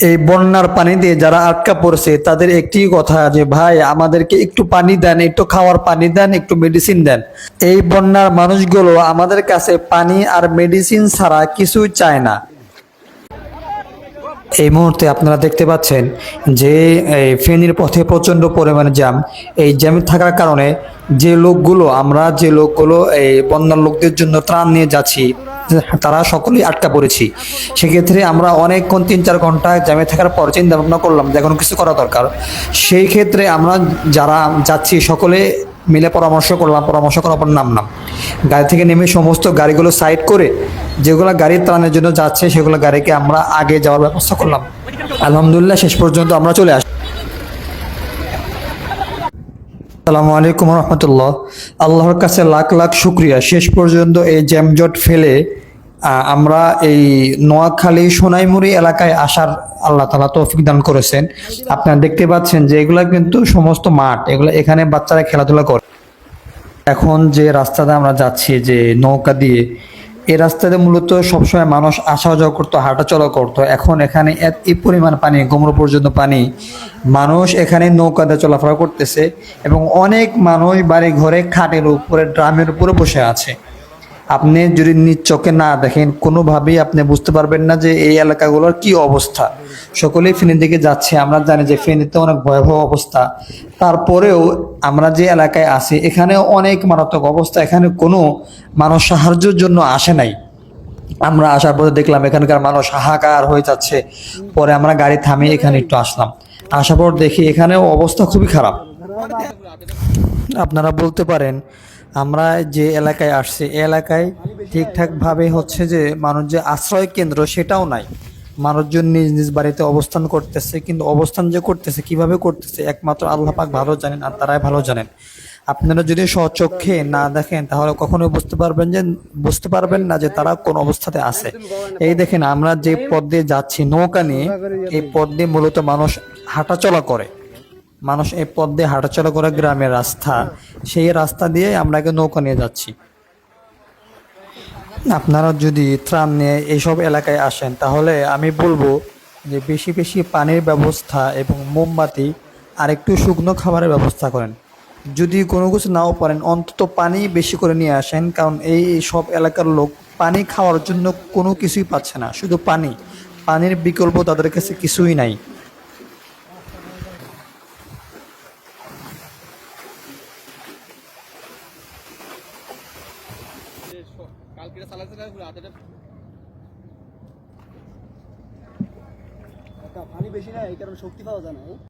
এই বন্যার পানিতে যারা আটকা পড়ছে তাদের একটি কথা যে ভাই আমাদেরকে একটু পানি দেন, একটু খাওয়ার পানি দেন, একটু মেডিসিন দেন। এই বন্যার মানুষগুলো আমাদের কাছে পানি আর মেডিসিন ছাড়া কিছুই চায় না। এই মুহূর্তে আপনারা দেখতে পাচ্ছেন যে এই ফেনীর পথে প্রচণ্ড পরিমাণে জ্যাম। এই জ্যাম থাকার কারণে যে লোকগুলো এই বন্যার লোকদের জন্য ত্রাণ নিয়ে যাচ্ছি, তারা সকলেই আটকা পড়েছি। সেক্ষেত্রে আমরা অনেকক্ষণ 3-4 ঘন্টা জ্যামে থাকার পর চিন্তা ভাবনা করলাম যে এখন কিছু করা দরকার। সেই ক্ষেত্রে আমরা যারা যাচ্ছি সকলে মিলে পরামর্শ করলাম, পরামর্শ করার পর নামলাম। গাড়ি থেকে নেমে সমস্ত গাড়িগুলো সাইড করে যেগুলো গাড়ি ত্রাণের জন্য যাচ্ছে সেগুলো গাড়িকে আমরা আগে যাওয়ার ব্যবস্থা করলাম। আলহামদুলিল্লাহ শেষ পর্যন্ত আমরা চলে আসি। আসসালামু আলাইকুম রহমতুল্লাহ। আল্লাহর কাছে লাখ লাখ শুক্রিয়া, শেষ পর্যন্ত এই জ্যামজট ফেলে আমরা এই নোয়াখালী সোনাইমুড়ি এলাকায় আসার আল্লাহ তাআলা তৌফিক দান করেছেন। আপনারা দেখতে পাচ্ছেন যে এগুলা কিন্তু সমস্ত মাঠ, এখানে বাচ্চারা খেলাধুলা করে। এখন যে রাস্তাতে আমরা যাচ্ছি যে নৌকা দিয়ে, এই রাস্তাতে মূলত সবসময় মানুষ আসা যাওয়া করতো, হাঁটা চলা করতো। এখন এখানে এই পরিমাণ পানি, কোমর পর্যন্ত পানি, মানুষ এখানে নৌকাতে চলাফেরা করতেছে এবং অনেক মানুষ বাড়ি ঘরে খাটের উপরে, ড্রামের উপরে বসে আছে। আপনি যদি নিজ চোখে না দেখেন কোনোভাবেই আপনি বুঝতে পারবেন না যে এই এলাকাগুলোর কি অবস্থা। সকলেই ফেনীর দিকে যাচ্ছে, আমরা জানি যে ফেনীতে অনেক ভয়াবহ অবস্থা। তারপরেও আমরা যে এলাকায় আছি এখানে অনেক মারাত্মক অবস্থা, এখানে কোনো মানুষ সাহায্যের জন্য আসে নাই। আমরা আসার পরে দেখলাম এখানকার মানুষ হাহাকার হয়ে যাচ্ছে। পরে আমরা গাড়ি থামিয়ে এখানে একটু আসলাম, আসার পর দেখি এখানেও অবস্থা খুবই খারাপ। আপনারা বলতে পারেন আমরা যে এলাকায় আসছি এই এলাকায় ঠিকঠাকভাবে হচ্ছে যে মানুষ যে আশ্রয় কেন্দ্র সেটাও নাই। মানুষজন নিজ নিজ বাড়িতে অবস্থান করতেছে, কিন্তু অবস্থান যে করতেছে কিভাবে করতেছে একমাত্র আল্লাহ পাক ভালো জানেন আর তারাই ভালো জানেন। আপনারা যদি স্বচক্ষে না দেখেন তাহলে কখনোই বুঝতে পারবেন না যে তারা কোন অবস্থাতে আছে। এই দেখেন আমরা যে পথ দিয়ে যাচ্ছি নৌকা নিয়ে, এই পথ দিয়ে মূলত মানুষ হাঁটাচলা করে। মানুষ এই পথ দিয়ে হাঁটাচলা করে, গ্রামের রাস্তা, সেই রাস্তা দিয়ে আমরা নৌকা নিয়ে যাচ্ছি। আপনারা যদি ত্রাণ নিয়ে এইসব এলাকায় আসেন তাহলে আমি বলবো যে বেশি বেশি পানির ব্যবস্থা এবং মোমবাতি আর একটু শুকনো খাবারের ব্যবস্থা করেন। যদি কোনো কিছু নাও পারেন অন্তত পানি বেশি করে নিয়ে আসেন, কারণ এই সব এলাকার লোক পানি খাওয়ার জন্য কোনো কিছুই পাচ্ছে না, শুধু পানি। পানির বিকল্প তাদের কাছে কিছুই নাই। পানি বেশি না, এই কারণে শক্তি পাওয়া যায় না।